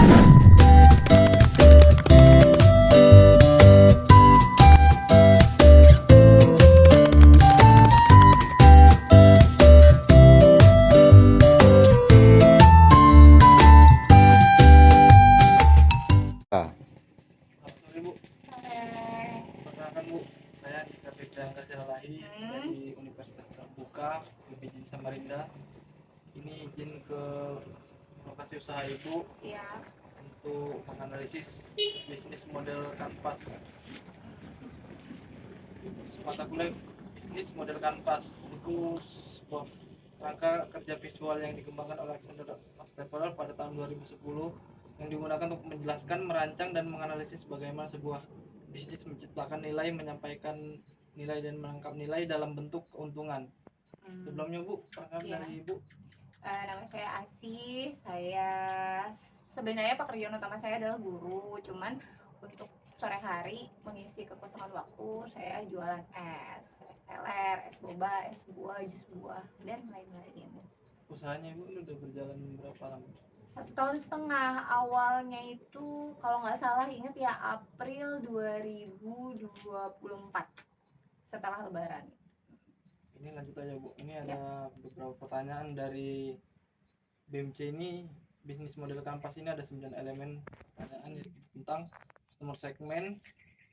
Ah, Sore Bu, perkenalkan Bu, saya Dika Febri Jalalahi dari Universitas Terbuka UPJ Samarinda. Ini izin ke lokasi usaha Ibu untuk menganalisis bisnis model kanvas. Mata kuliah bisnis model kanvas itu sebuah rangka kerja visual yang dikembangkan oleh Alexander Stapler pada tahun 2010 yang digunakan untuk menjelaskan, merancang, dan menganalisis bagaimana sebuah bisnis menciptakan nilai, menyampaikan nilai, dan menangkap nilai dalam bentuk keuntungan. Sebelumnya Bu, perkenalkan dari Ibu. Nama saya Asih. Saya sebenarnya pekerjaan utama saya adalah guru, cuman untuk sore hari mengisi kekosongan waktu saya jualan es, es teler, es boba, es buah, jus buah, dan lain-lain. Usahanya Ibu ini udah berjalan berapa lama? 1,5 tahun. Awalnya itu kalau nggak salah ingat ya April 2024 setelah Lebaran. Ini lanjut aja Bu. Ini Siap. ada beberapa pertanyaan dari BMC ini. Bisnis model kanvas ini ada 9 elemen pertanyaan tentang customer segment,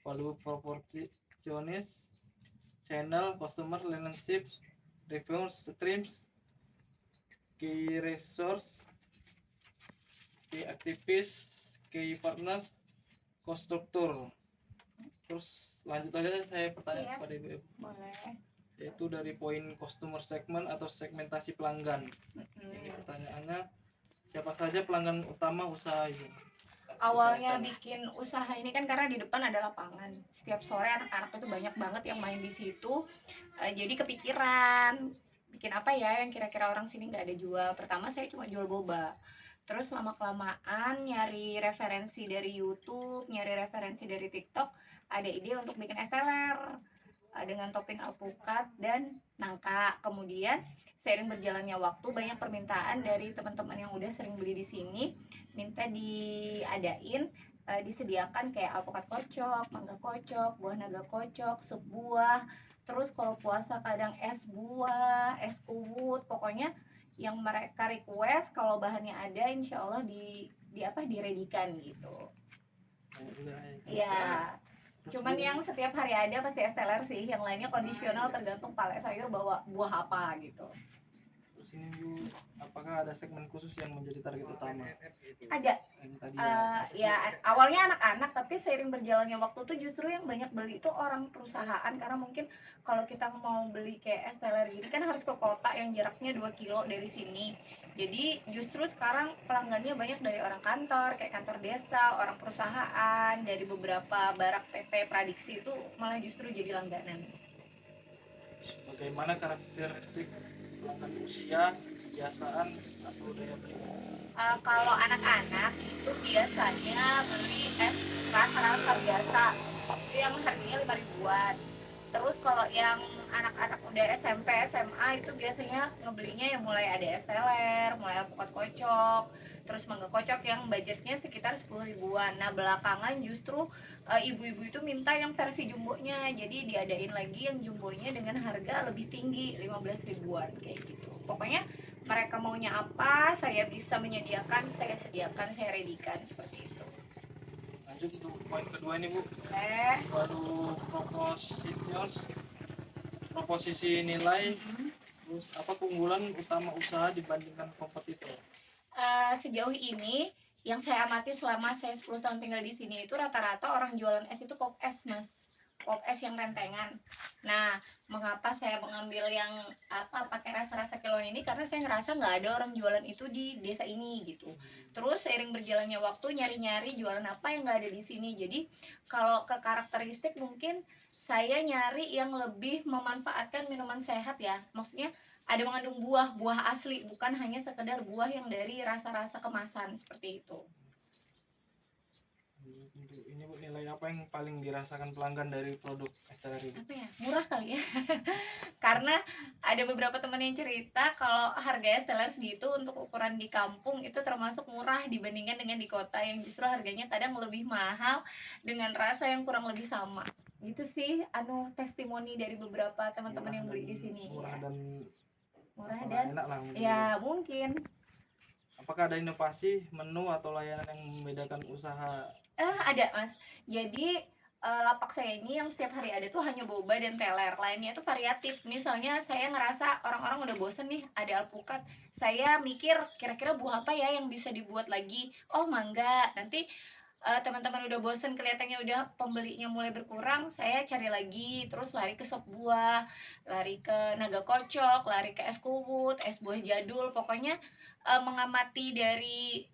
value propositionist, channel, customer relationship, revenue streams, key resource, key activist, key partners, cost structure. Terus lanjut aja saya pertanyaan Siap. kepada Ibu, Boleh. yaitu dari poin customer segment atau segmentasi pelanggan. Ini pertanyaannya, siapa saja pelanggan utama usaha ini? Awalnya bikin usaha ini kan karena di depan ada lapangan. Setiap sore anak-anak itu banyak banget yang main di situ. Jadi kepikiran bikin apa ya yang kira-kira orang sini nggak ada jual. Pertama saya cuma jual boba. Terus lama kelamaan nyari referensi dari YouTube, nyari referensi dari TikTok, ada ide untuk bikin es teler dengan topping alpukat dan nangka. Kemudian seiring berjalannya waktu banyak permintaan dari teman-teman yang udah sering beli di sini, minta diadain disediakan kayak alpukat kocok, mangga kocok, buah naga kocok, sup buah. Terus kalau puasa kadang es buah, es uwut, pokoknya yang mereka request kalau bahannya ada insya Allah diredikan gitu. Ya, cuman yang setiap hari ada pasti es teler sih, yang lainnya kondisional tergantung pale sayur bawa buah apa gitu. Terus ini Bu, apakah ada segmen khusus yang menjadi target utama? Ada. Ya awalnya anak-anak, tapi seiring berjalannya waktu tuh justru yang banyak beli itu orang perusahaan, karena mungkin kalau kita mau beli kayak es teler gini kan harus ke kota yang jaraknya 2 kilo dari sini. Jadi justru sekarang pelanggannya banyak dari orang kantor, kayak kantor desa, orang perusahaan, dari beberapa barak PT Pradiksi itu malah justru jadi langganan. Bagaimana karakteristik pelanggan usia, kebiasaan, atau daya beli? Kalau anak-anak itu biasanya beli es rasa-rasa biasa itu yang harganya 5 ribuan. Terus kalau yang anak-anak udah SMP, SMA itu biasanya ngebelinya yang mulai ada es teler, mulai alpukat kocok, terus mangga kocok yang budgetnya sekitar 10 ribuan. Nah belakangan justru ibu-ibu itu minta yang versi jumbonya, jadi diadain lagi yang jumbonya dengan harga lebih tinggi, 15 ribuan kayak gitu. Pokoknya mereka maunya apa, saya bisa menyediakan, saya sediakan, saya redikan seperti itu. Lanjut untuk poin kedua ini Bu. Boleh. Proposisi nilai. Terus apa keunggulan utama usaha dibandingkan kompetitor? Sejauh ini yang saya amati selama saya 10 tahun tinggal di sini itu rata-rata orang jualan es itu pop es, Mas. Pop es yang rentengan. Nah, mengapa saya mengambil yang pakai rasa-rasa kiloan ini, karena saya ngerasa nggak ada orang jualan itu di desa ini gitu. Terus seiring berjalannya waktu nyari-nyari jualan apa yang nggak ada di sini. Jadi kalau ke karakteristik mungkin saya nyari yang lebih memanfaatkan minuman sehat ya. Maksudnya ada mengandung buah asli, bukan hanya sekedar buah yang dari rasa-rasa kemasan seperti itu. Ini Bu, nilai apa yang paling dirasakan pelanggan dari produk Esteller ini? Apa ya, murah kali ya. Karena ada beberapa teman yang cerita kalau harganya Stellar segitu untuk ukuran di kampung itu termasuk murah dibandingkan dengan di kota yang justru harganya kadang lebih mahal dengan rasa yang kurang lebih sama. Gitu sih testimoni dari beberapa teman-teman yang beli di sini. Murah Ya. dan Murah apalah, dan enak lah mungkin. ya mungkin. Apakah ada inovasi menu atau layanan yang membedakan usaha? Ada Mas. Jadi lapak saya ini yang setiap hari ada tuh hanya boba dan teler, lainnya itu variatif. Misalnya saya ngerasa orang-orang udah bosen nih ada alpukat, saya mikir kira-kira buah apa ya yang bisa dibuat lagi. Oh mangga, nanti teman-teman udah bosen kelihatannya udah pembelinya mulai berkurang, saya cari lagi, terus lari ke sop buah, lari ke naga kocok, lari ke es kuwut, es buah jadul, pokoknya mengamati dari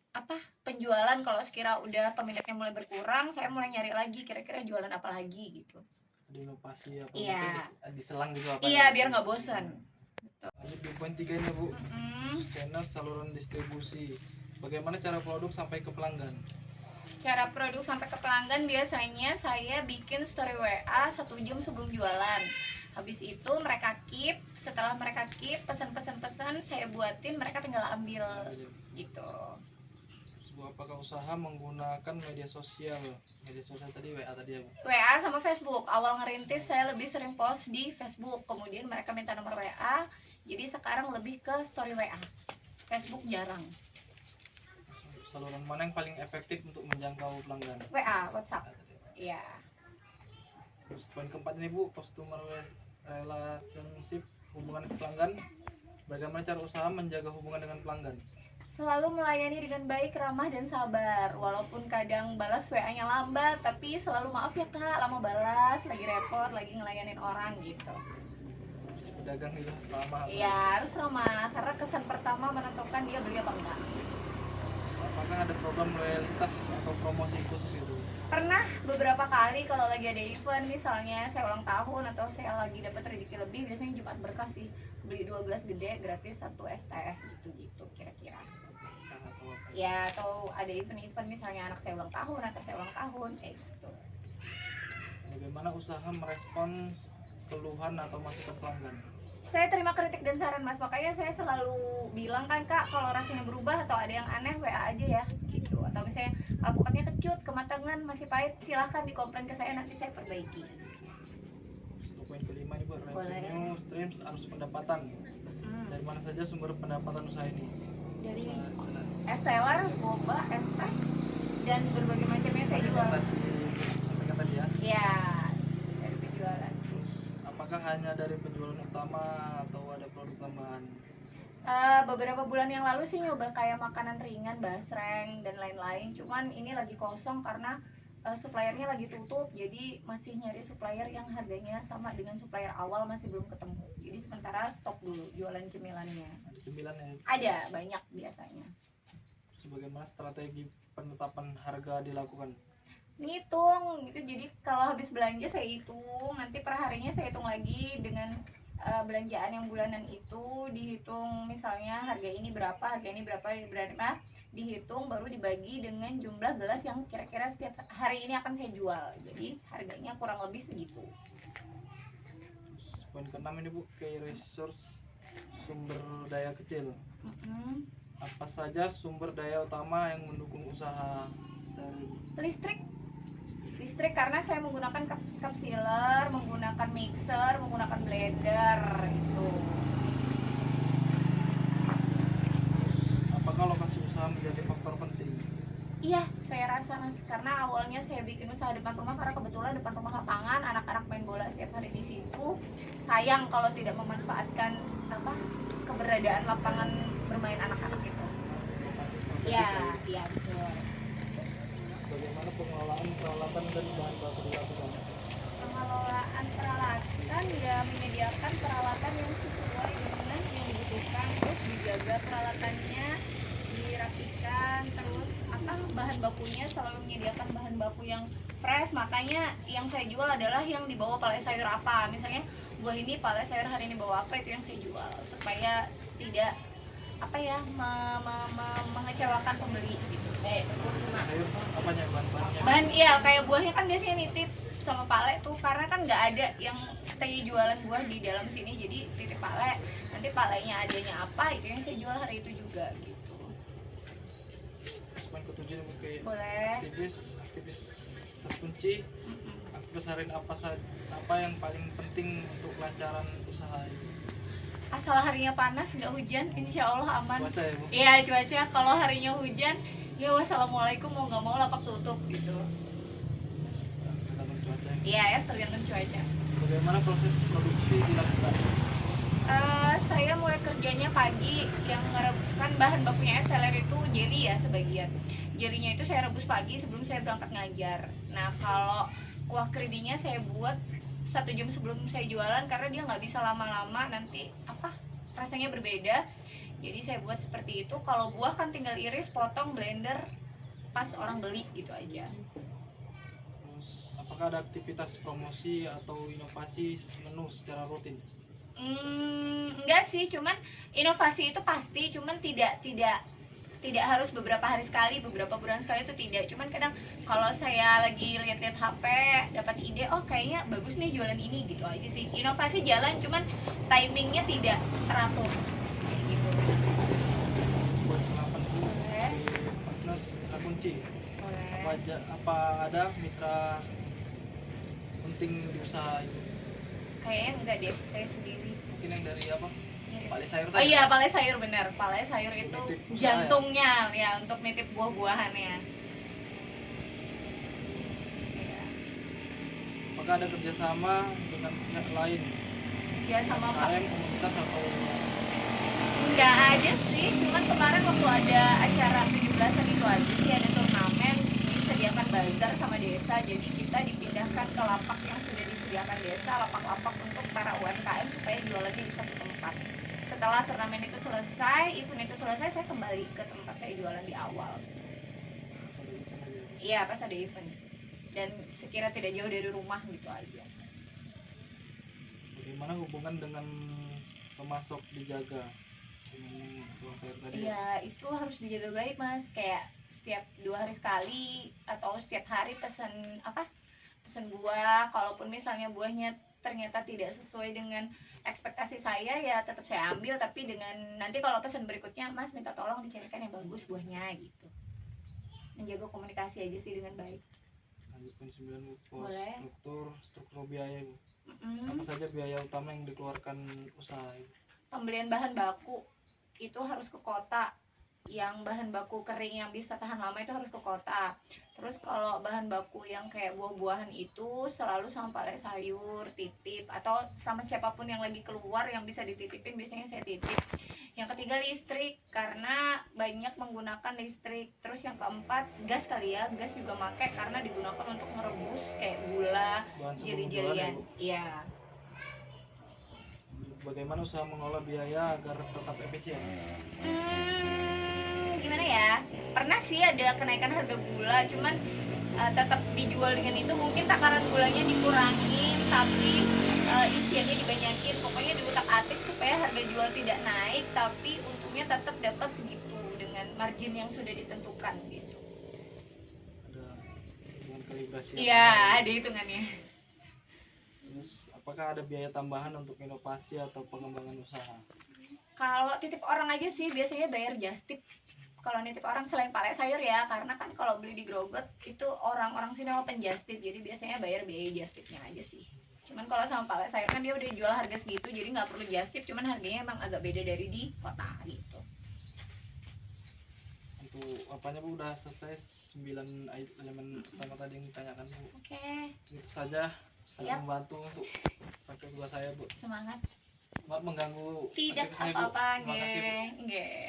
penjualan. Kalau sekira udah peminatnya mulai berkurang, saya mulai nyari lagi kira-kira jualan apa lagi gitu. Ada inovasi apa Iya. mungkin diselang gitu apa? Iya, ya? biar nggak bosan. Lanjut di poin 3 ini Bu, channel saluran distribusi. Bagaimana cara produk sampai ke pelanggan? Cara produk sampai ke pelanggan biasanya saya bikin story WA 1 jam sebelum jualan. Habis itu mereka keep, setelah mereka keep pesan-pesan saya buatin, mereka tinggal ambil gitu. Apakah usaha menggunakan media sosial? Media sosial tadi WA tadi ya Bu? WA sama Facebook. Awal ngerintis saya lebih sering post di Facebook, kemudian mereka minta nomor WA, jadi sekarang lebih ke story WA. Facebook jarang. Saluran mana yang paling efektif untuk menjangkau pelanggan? WA, WhatsApp. Iya. Terus poin keempat ini Bu, customer relationship, hubungan pelanggan. Bagaimana cara usaha menjaga hubungan dengan pelanggan? Selalu melayani dengan baik, ramah dan sabar. Walaupun kadang balas WA-nya lambat, tapi selalu maaf ya Kak, lama balas, lagi repot, lagi ngelayanin orang gitu. Si pedagang itu harus ramah. Iya, harus ramah karena kesan pertama menentukan dia beli apa enggak. Apakah ada program loyalitas atau promosi khusus itu? Pernah beberapa kali kalau lagi ada event, misalnya saya ulang tahun atau saya lagi dapat rezeki lebih, biasanya Jumat Berkah sih, beli 2 gelas gede gratis 1 es teh gitu kira-kira. Ya, atau ada event-event misalnya anak saya ulang tahun atau saya ulang tahun kayak gitu. Bagaimana usaha merespon keluhan atau masukan pelanggan? Saya terima kritik dan saran Mas, makanya saya selalu bilang kan Kak, kalau rasanya berubah atau ada yang aneh WA aja ya gitu. Atau misalnya alpukatnya kecut, kematangan, masih pahit, silahkan dikomplain ke saya, nanti saya perbaiki. Poin kelima Ibu, revenue streams arus pendapatan. Dari mana saja sumber pendapatan usaha ini? Dari Esteller, boba, es teh, dan berbagai macam yang saya jual. Sampaikan tadi ya? Iya, dari penjualan. Terus apakah hanya dari penjualan utama atau ada produk tambahan? Beberapa bulan yang lalu sih nyoba kayak makanan ringan, basreng dan lain-lain. Cuman ini lagi kosong karena suppliernya lagi tutup, jadi masih nyari supplier yang harganya sama dengan supplier awal, masih belum ketemu. Jadi sementara stop dulu jualan cemilannya. Ada cemilan ya? Ada, banyak biasanya. Sebagaimana strategi penetapan harga dilakukan? Ngitung itu, jadi kalau habis belanja saya hitung, nanti per harinya saya hitung lagi dengan belanjaan yang bulanan itu, dihitung misalnya harga ini berapa, dihitung baru dibagi dengan jumlah gelas yang kira-kira setiap hari ini akan saya jual, jadi harganya kurang lebih segitu. Poin ke-6 ini Bu, key resource, sumber daya kecil. Apa saja sumber daya utama yang mendukung usaha dari Listrik karena saya menggunakan cup sealer, menggunakan mixer, menggunakan blender itu. Apakah lokasi usaha menjadi faktor penting? Iya, saya rasa Mas, karena awalnya saya bikin usaha depan rumah karena kebetulan depan rumah lapangan, anak-anak main bola setiap hari di situ. Sayang kalau tidak memanfaatkan keberadaan lapangan bermain anak-anak itu. Iya betul. Bagaimana pengelolaan peralatan dan bahan baku dilakukan? Pengelolaan peralatan ya menyediakan peralatan yang sesuai dengan yang dibutuhkan, terus dijaga peralatannya, dirapikan, terus bahan bakunya selalu menyediakan bahan baku yang fresh. Makanya yang saya jual adalah yang dibawa palai sayur apa, misalnya buah ini palai sayur hari ini bawa apa, itu yang saya jual supaya tidak mengecewakan pembeli gitu. Sayur apanya bahan-bahannya? Bahan Iya, kayak buahnya kan biasanya nitip sama Pale tuh, karena kan nggak ada yang stay jualan buah di dalam sini, jadi titip Pale. Nanti Palenya adanya apa, itu yang saya jual hari itu juga gitu. Poin ketujuh nih, kayak Boleh. aktivis tas kunci. Aktivis harian apa yang paling penting untuk kelancaran usaha ini? Asal harinya panas nggak hujan, insya Allah aman. Cuaca ya Bu? Iya, cuaca. Kalau harinya hujan, ya wassalamualaikum, mau nggak mau lapak tutup gitu. Tergantung cuaca ya. Iya ya, tergantung cuaca. Bagaimana proses produksi dilakukan? Saya mulai kerjanya pagi, yang merebuskan bahan bakunya es teler itu jelly ya sebagian. Jelinya itu saya rebus pagi sebelum saya berangkat ngajar. Nah kalau kuah keridinya saya buat 1 jam sebelum saya jualan, karena dia nggak bisa lama-lama, nanti apa rasanya berbeda. Jadi saya buat seperti itu. Kalau buah kan tinggal iris, potong, blender pas orang beli gitu aja. Terus apakah ada aktivitas promosi atau inovasi menu secara rutin? Enggak sih, cuman inovasi itu pasti, cuman tidak harus beberapa hari sekali, beberapa bulan sekali, itu tidak. Cuman kadang kalau saya lagi lihat-lihat HP dapat ide, oh kayaknya bagus nih jualan ini, gitu aja sih. Inovasi jalan, cuman timingnya tidak teratur kayak gitu. Buat 8 Bu, Boleh. di partners mitra kunci. Boleh. Apa ada mitra penting di usaha ini? Kayaknya enggak deh, saya sendiri. Mungkin yang dari apa? Pale sayur Oh iya, pale sayur, bener. Pale sayur itu Nitip usaha jantungnya ya, untuk nitip buah-buahannya. Iya. Apakah ada kerjasama dengan pihak lain? Ya sama Pak. KM, komunitas atau Enggak aja sih, cuman kemarin waktu ada acara 17-an itu aja sih, ada turnamen, disediakan bazar sama desa, jadi kita dipindahkan ke lapak yang sudah disediakan desa, lapak-lapak untuk para UMKM supaya jualannya di satu tempat. Setelah turnamen itu selesai, event itu selesai, saya kembali ke tempat saya jualan di awal. Iya, pas ada event. Dan sekira tidak jauh dari rumah gitu aja. bagaimana hubungan dengan pemasok dijaga dengan tukang sayur tadi? Iya, itu harus dijaga baik Mas. Kayak setiap 2 hari sekali atau setiap hari pesan buah. Kalaupun misalnya buahnya ternyata tidak sesuai dengan ekspektasi saya, ya tetap saya ambil. Tapi dengan nanti kalau pesan berikutnya, Mas minta tolong dicarikan yang bagus buahnya gitu. Menjaga komunikasi aja sih dengan baik. Lanjut poin 9 Bu, Boleh. struktur biaya Bu. Mm-mm. Apa saja biaya utama yang dikeluarkan usaha ini? Pembelian bahan baku itu harus ke kota. Yang bahan baku kering yang bisa tahan lama itu harus ke kota. Terus kalau bahan baku yang kayak buah-buahan itu selalu sama Pale sayur, titip, atau sama siapapun yang lagi keluar yang bisa dititipin, biasanya saya titip. Yang ketiga listrik, karena banyak menggunakan listrik. Terus yang keempat gas kali ya, gas juga make karena digunakan untuk merebus kayak gula, Bahan sebelum jeli-jelian. jualan ya, Bu? Iya. Bagaimana usaha mengolah biaya agar tetap efisien? Gimana ya? Pernah sih ada kenaikan harga gula, cuman tetap dijual dengan itu. Mungkin takaran gulanya dikurangin, tapi isiannya dibanyakin. Pokoknya diutak-atik supaya harga jual tidak naik, tapi untungnya tetap dapat segitu dengan margin yang sudah ditentukan gitu. Ada hubungan kalibrasi? Iya, ada hitungannya. Terus apakah ada biaya tambahan untuk inovasi atau pengembangan usaha? Kalau titip orang aja sih biasanya bayar just tip. Kalau nitip orang selain Pale sayur ya, karena kan kalau beli di Grogot itu orang-orang sini open just tip, jadi biasanya bayar biaya just tipnya aja sih. Cuman kalau sama Pale sayur kan dia udah jual harga segitu, jadi nggak perlu just tip, cuman harganya emang agak beda dari di kota gitu. Untuk apanya Bu udah selesai 9 elemen pertama tadi yang ditanyakan Bu. Oke, Itu saja sangat Siap. membantu untuk praktek gua saya Bu. semangat. Maaf mengganggu. Tidak aktivitasnya, Bu. apa-apa, Terima kasih, Bu. nggih.